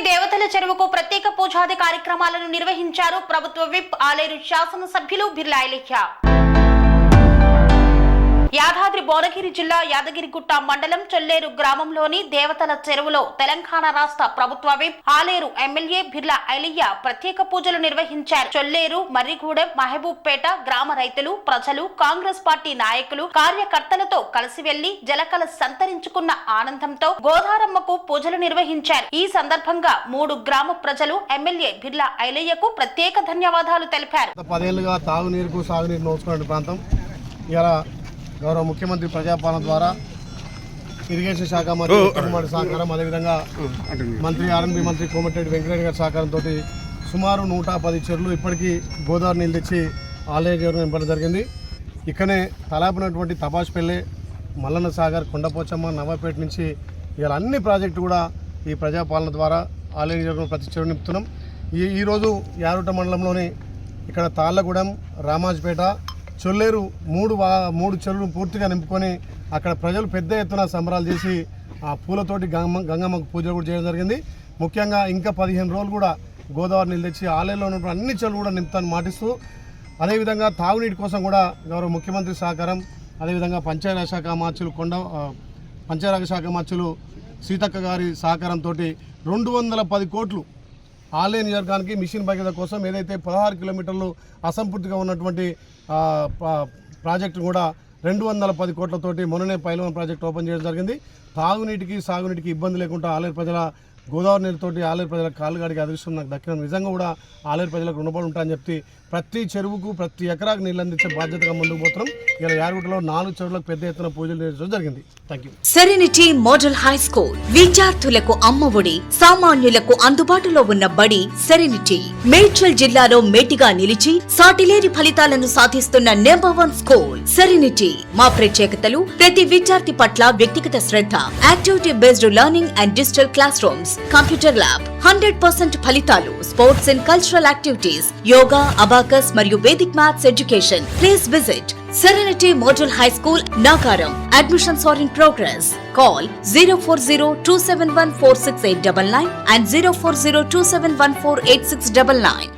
దేవతల చెరువుకు ప్రత్యేక పూజాది కార్యక్రమాలను నిర్వహించారు ప్రభుత్వ విప్ ఆలేరు శాసనసభ్యులు బిర్లా ఐలయ్య. యాదాద్రి భువనగిరి జిల్లా యాదగిరిగుట్ట మండలం చొల్లేరు గ్రామంలోని దేవతల చెరువులో తెలంగాణ రాష్ట్ర ప్రభుత్వ విప్ ఆలేరు ఎమ్మెల్యే బిర్లా ఐలయ్య ప్రత్యేక పూజలు నిర్వహించారు. చొల్లేరు, మర్రిగూడెం, మహబూబ్పేట గ్రామ రైతులు, ప్రజలు, కాంగ్రెస్ పార్టీ నాయకులు, కార్యకర్తలతో కలిసి వెళ్లి జలకల సంతరించుకున్న ఆనందంతో గోదారమ్మకు పూజలు నిర్వహించారు. ఈ సందర్భంగా 3 గ్రామ ప్రజలు ఎమ్మెల్యే బిర్లా ఐలయ్యకు ప్రత్యేక ధన్యవాదాలు తెలిపారు. 10 ఏళ్లుగా తాగునీరుకు సాగునీరు నోచుకున్న ప్రాంతం ఇలా గౌరవ ముఖ్యమంత్రి ప్రజాపాలన ద్వారా ఇరిగేషన్ శాఖ మంత్రి సహకారం, అదేవిధంగా మంత్రి ఆర్ఎన్బి మంత్రి కోమటిరెడ్డి వెంకటరెడ్డి గారి సహకారంతో సుమారు 110 చెరువులు ఇప్పటికీ గోదావరి నీళ్ళు తెచ్చి ఆలయ చెరువు నింపడం జరిగింది. ఇక్కడనే తలాపినటువంటి తపాష్పల్లె, మల్లన్న సాగర్, కొండపోచమ్మ, నవాపేట నుంచి ఇలా అన్ని ప్రాజెక్టులు కూడా ఈ ప్రజాపాలన ద్వారా ఆలయ చెరువును ప్రతి చెరువు నింపుతున్నాం. ఈరోజు యారుట మండలంలోని ఇక్కడ తాళ్ళగూడెం, రామాజ్పేట, చొల్లేరు 3 చెరువులు పూర్తిగా నింపుకొని అక్కడ ప్రజలు పెద్ద ఎత్తున సంబరాలు చేసి ఆ పూలతోటి గంగమ్మకు పూజలు కూడా చేయడం జరిగింది. ముఖ్యంగా ఇంకా 15 రోజులు కూడా గోదావరి నీళ్ళు తెచ్చి ఆలయంలో ఉన్న అన్ని చెరువులు కూడా నింపుతాన్ని మాటిస్తూ, అదేవిధంగా తాగునీటి కోసం కూడా గౌరవ ముఖ్యమంత్రి సహకారం, అదేవిధంగా పంచాయతీరాజ్ శాఖ మార్చులు సీతక్క గారి సహకారంతో 210 కోట్లు ఆలయ నియోజకవర్గానికి మిషన్ భగీరథ కోసం ఏదైతే 16 కిలోమీటర్లు అసంపూర్తిగా ఉన్నటువంటి ప్రాజెక్టు కూడా 210 కోట్లతోటి మొన్ననే పైలవన్ ప్రాజెక్ట్ ఓపెన్ చేయడం జరిగింది. తాగునీటికి సాగునీటికి ఇబ్బంది లేకుండా ఆలేరు ప్రజల గోదావరి నీళ్ళతోటి ఆలేరు ప్రజల కాళ్ళుగాడికి అదృష్టం నాకు దక్కిన నిజంగా కూడా ఆలేరు ప్రజలకు రుణపడి ఉంటాయని చెప్పి ప్రతి చెరువుకు ప్రతి ఎకరాకు నీళ్ళు అందించే బాధ్యతగా ముందుకు పోతున్నాం. ఇలా యారుగుట్టలో 4 చెరువులకు పెద్ద ఎత్తున పూజలు నిర్వహించడం జరిగింది. Thank you. Serenity model high school విద్యార్థులకు అమ్మఒడి, సామాన్యులకు అందుబాటులో ఉన్న బడి సెరెనిటీ. మేడ్చల్ జిల్లాలో మేటిగా నిలిచి సాటిలేని ఫలితాలను సాధిస్తున్న #1 స్కూల్ సెరెనిటీ. మా ప్రత్యేకతలు ప్రతి విద్యార్థి పట్ల వ్యక్తిగత శ్రద్ధ, activity based learning and digital classrooms, computer lab, 100% ఫలితాలు, sports and cultural activities, yoga, abacus మరియు Vedic maths education. Please visit Serenity Model High School, Nagaram. Admissions are in progress. Call 040-271-46899 and 040-271-48699.